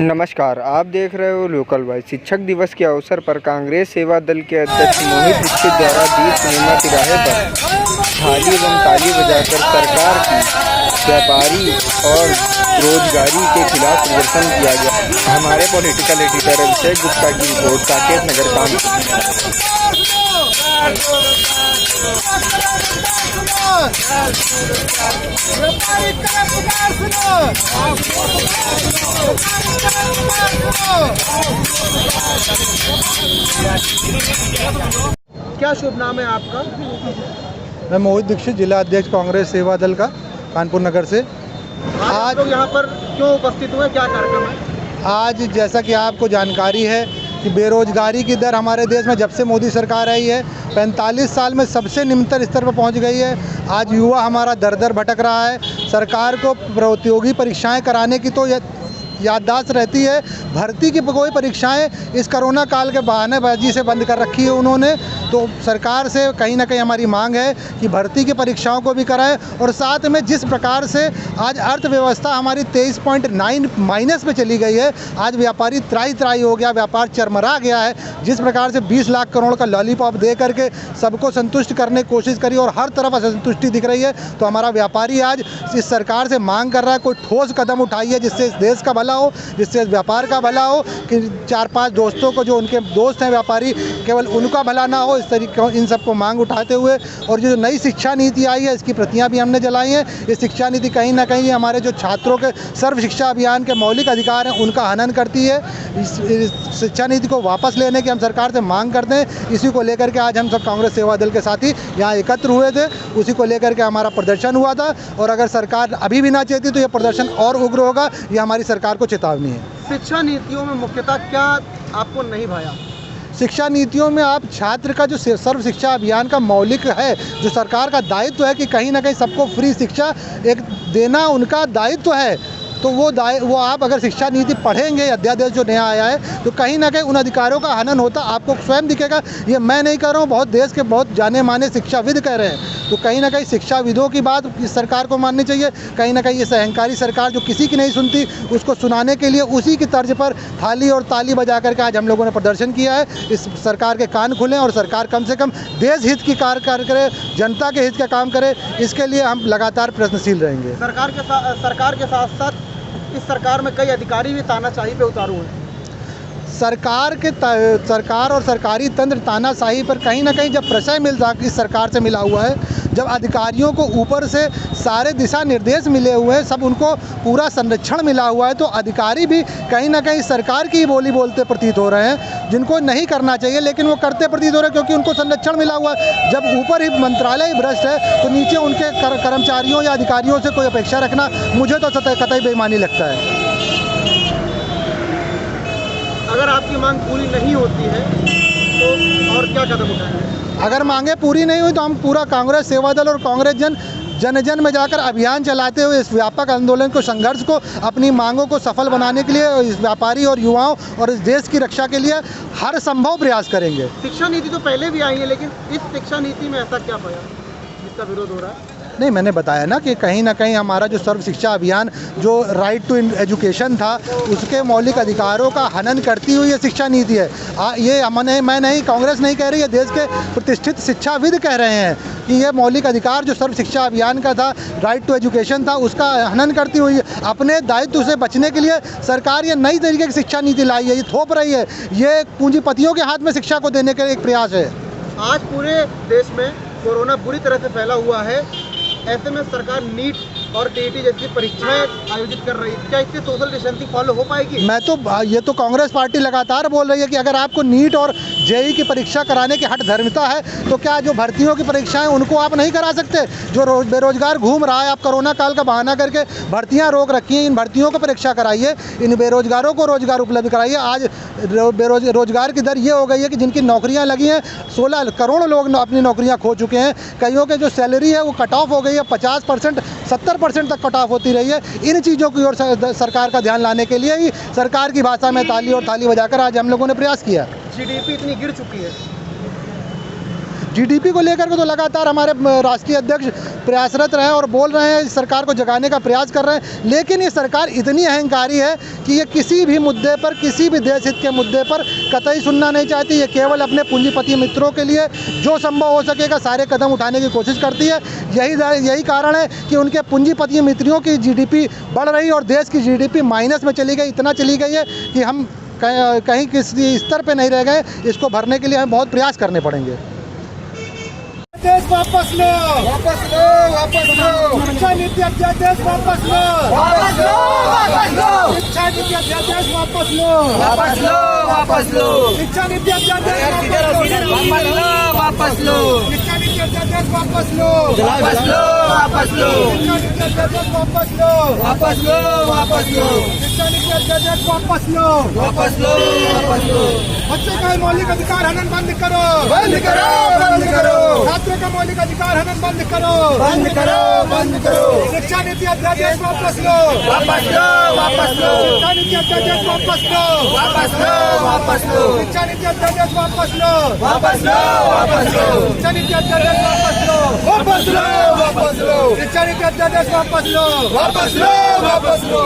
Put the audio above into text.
नमस्कार, आप देख रहे हो लोकल वाइज। शिक्षक दिवस के अवसर पर कांग्रेस सेवा दल के अध्यक्ष मोहित दीक्षित द्वारा दीप सिनेमा तिराहे पर थाली एवं ताली बजाकर सरकार की व्यापारी और रोजगारी के खिलाफ प्रदर्शन किया गया। हमारे पॉलिटिकल एडिटर अभिषेक गुप्ता की रिपोर्ट, साकेत नगर कानपुर। क्या शुभ नाम है आपका? मैं मोहित दीक्षित, जिला अध्यक्ष कांग्रेस सेवा दल का, कानपुर नगर से। आज लोग यहाँ पर क्यों उपस्थित हुए, क्या कार्यक्रम है? आज जैसा कि आपको जानकारी है कि बेरोजगारी की दर हमारे देश में जब से मोदी सरकार आई है 45 साल में सबसे निम्नतम स्तर पर पहुंच गई है। आज युवा हमारा दर दर भटक रहा है। सरकार को प्रतियोगी परीक्षाएं कराने की तो याददाश्त रहती है, भर्ती की कोई परीक्षाएं इस कोरोना काल के बहानेबाजी से बंद कर रखी है उन्होंने। तो सरकार से कहीं ना कहीं हमारी मांग है कि भर्ती की परीक्षाओं को भी कराएं, और साथ में जिस प्रकार से आज अर्थव्यवस्था हमारी 23.9 माइनस में चली गई है, आज व्यापारी त्राही त्राही हो गया, व्यापार चरमरा गया है। जिस प्रकार से 20 लाख करोड़ का लॉलीपॉप दे करके सबको संतुष्ट करने की कोशिश करी और हर तरफ असंतुष्टि दिख रही है, तो हमारा व्यापारी आज इस सरकार से मांग कर रहा है कोई ठोस कदम उठाइए जिससे इस देश का भला हो, जिससे व्यापार का भला हो, कि 4-5 दोस्तों को जो उनके दोस्त हैं व्यापारी केवल उनका भला ना हो, इस तरीके इन सबको मांग उठाते हुए। और जो नई शिक्षा नीति आई है इसकी प्रतियां भी हमने जलाई हैं। ये शिक्षा नीति कहीं ना कहीं हमारे जो छात्रों के सर्व शिक्षा अभियान के मौलिक अधिकार हैं उनका हनन करती है। इस शिक्षा नीति को वापस लेने की हम सरकार से मांग करते हैं। इसी को लेकर के आज हम सब कांग्रेस सेवा दल के साथी यहाँ एकत्र हुए थे, उसी को लेकर के हमारा प्रदर्शन हुआ था। और अगर सरकार अभी भी ना चाहती तो ये प्रदर्शन और उग्र होगा, ये हमारी सरकार को चेतावनी है। शिक्षा नीतियों में मुख्यतः क्या आपको नहीं भाया? शिक्षा नीतियों में आप छात्र का जो सर्व शिक्षा अभियान का मौलिक है, जो सरकार का दायित्व है कि कहीं ना कहीं सबको फ्री शिक्षा एक देना उनका दायित्व है, तो वो आप अगर शिक्षा नीति पढ़ेंगे, अध्यादेश जो नया आया है, तो कहीं ना कहीं उन अधिकारों का हनन होता आपको स्वयं दिखेगा। ये मैं नहीं कह रहा हूँ, बहुत देश के बहुत जाने माने शिक्षाविद कह रहे हैं। तो कहीं ना कहीं शिक्षाविदों की बात इस सरकार को माननी चाहिए। कहीं ना कहीं ये अहंकारी सरकार जो किसी की नहीं सुनती, उसको सुनाने के लिए उसी की तर्ज पर थाली और ताली बजा करके आज हम लोगों ने प्रदर्शन किया है। इस सरकार के कान खुलें और सरकार कम से कम देश हित की कार्य करे, जनता के हित का काम करे, इसके लिए हम लगातार प्रयत्नशील रहेंगे। सरकार के साथ साथ इस सरकार में कई अधिकारी भी तानाशाही पे उतारू हैं। सरकार और सरकारी तंत्र तानाशाही पर कहीं ना कहीं जब प्रशय मिलता इस सरकार से मिला हुआ है, जब अधिकारियों को ऊपर से सारे दिशा निर्देश मिले हुए हैं, सब उनको पूरा संरक्षण मिला हुआ है, तो अधिकारी भी कहीं ना कहीं सरकार की बोली बोलते प्रतीत हो रहे हैं, जिनको नहीं करना चाहिए लेकिन वो करते प्रतीत हो रहे हैं क्योंकि उनको संरक्षण मिला हुआ है। जब ऊपर ही मंत्रालय ही भ्रष्ट है तो नीचे उनके कर्मचारियों या अधिकारियों से कोई अपेक्षा रखना मुझे तो कतई बेईमानी लगता है। अगर आपकी मांग पूरी नहीं होती है तो और क्या कदम उठाएंगे? अगर मांगे पूरी नहीं हुई तो हम पूरा कांग्रेस सेवा दल और कांग्रेस जन में जाकर अभियान चलाते हुए इस व्यापक आंदोलन को, संघर्ष को, अपनी मांगों को सफल बनाने के लिए, इस व्यापारी और युवाओं और इस देश की रक्षा के लिए हर संभव प्रयास करेंगे। शिक्षा नीति तो पहले भी आई है, लेकिन इस शिक्षा नीति में ऐसा क्या पाया जिसका विरोध हो रहा है? नहीं, मैंने बताया ना कि कहीं ना कहीं हमारा जो सर्व शिक्षा अभियान, जो राइट टू एजुकेशन था, उसके मौलिक अधिकारों का हनन करती हुई ये शिक्षा नीति है। ये मैं नहीं, कांग्रेस नहीं कह रही है, देश के प्रतिष्ठित शिक्षाविद कह रहे हैं कि ये मौलिक अधिकार जो सर्व शिक्षा अभियान का था, राइट टू एजुकेशन था, उसका हनन करती हुई अपने दायित्व से बचने के लिए सरकार ये नई तरीके की शिक्षा नीति लाई है, ये थोप रही है, ये पूंजीपतियों के हाथ में शिक्षा को देने का एक प्रयास है। आज पूरे देश में कोरोना बुरी तरह से फैला हुआ है, ऐसे में सरकार नीट और टीईटी जैसी परीक्षाएं आयोजित कर रही है, क्या इससे सोशल डिस्टेंसिंग फॉलो हो पाएगी? ये तो कांग्रेस पार्टी लगातार बोल रही है कि अगर आपको नीट और जेईई की परीक्षा कराने की हठ धर्मिता है तो क्या जो भर्तियों की परीक्षाएं उनको आप नहीं करा सकते? जो बेरोजगार घूम रहा है, आप कोरोना काल का बहाना करके भर्तियां रोक रखी हैं, इन भर्तियों को परीक्षा कराइए, इन बेरोजगारों को रोजगार उपलब्ध कराइए। आज बेरोजगार की दर ये हो गई है कि जिनकी नौकरियाँ लगी हैं 16 करोड़ लोग अपनी नौकरियाँ खो चुके हैं। कईयों के जो सैलरी है वो कट ऑफ हो गई है, 50%, 70% तक कट ऑफ होती रही है। इन चीज़ों की ओर सरकार का ध्यान लाने के लिए ही सरकार की भाषा में ताली और थाली बजाकर आज हम लोगों ने प्रयास किया। जीडीपी इतनी गिर चुकी है, जीडीपी को लेकर के तो लगातार हमारे राष्ट्रीय अध्यक्ष प्रयासरत रहे और बोल रहे हैं, सरकार को जगाने का प्रयास कर रहे हैं, लेकिन ये सरकार इतनी अहंकारी है कि ये किसी भी मुद्दे पर, किसी भी देश हित के मुद्दे पर कतई सुनना नहीं चाहती। ये केवल अपने पूंजीपति मित्रों के लिए जो संभव हो सकेगा सारे कदम उठाने की कोशिश करती है। यही कारण है कि उनके पूंजीपति मित्रों की जीडीपी बढ़ रही और देश की जीडीपी माइनस में चली गई, इतना चली गई है कि हम कहीं किसी स्तर पे नहीं रह गए। इसको भरने के लिए हमें बहुत प्रयास करने पड़ेंगे। देश वापस लो, वापस लो, वापस लो। शिक्षा नीति अध्यादेश वापस लो, वापस लो, वापस लो। शिक्षा नीति अध्यादेश वापस लो, वापस लो, वापस लो। शिक्षा नीति अध्यादेश वापस लो, वापस लो। शिक्षा नीति अध्यादेश वापस लो, वापस लो, वापस लो। शिक्षा नीति अध्यादेश वापस लो, वापस लो, वापस लो। शिक्षा नीति अध्यादेश वापस लो, वापस लो, वापस लो। बच्चों का मौलिक अधिकार हनन बंद करो, बंद करो, बंद करो। छात्रों का मौलिक अधिकार हनन बंद करो, बंद करो, बंद करो। शिक्षा नीति अध्यादेश वापस लो, वापस लो, वापस लो। शिक्षा नीति अध्यादेश वापस लो, वापस लो, वापस लो। शिक्षा नीति अध्यादेश वापस लो, वापस लो, वापस लो। शिक्षा नीति अध्यादेश वापस लो, वापस लो, वापस लो। शिक्षा नीति अध्यादेश वापस लो, वापस लो, वापस लो।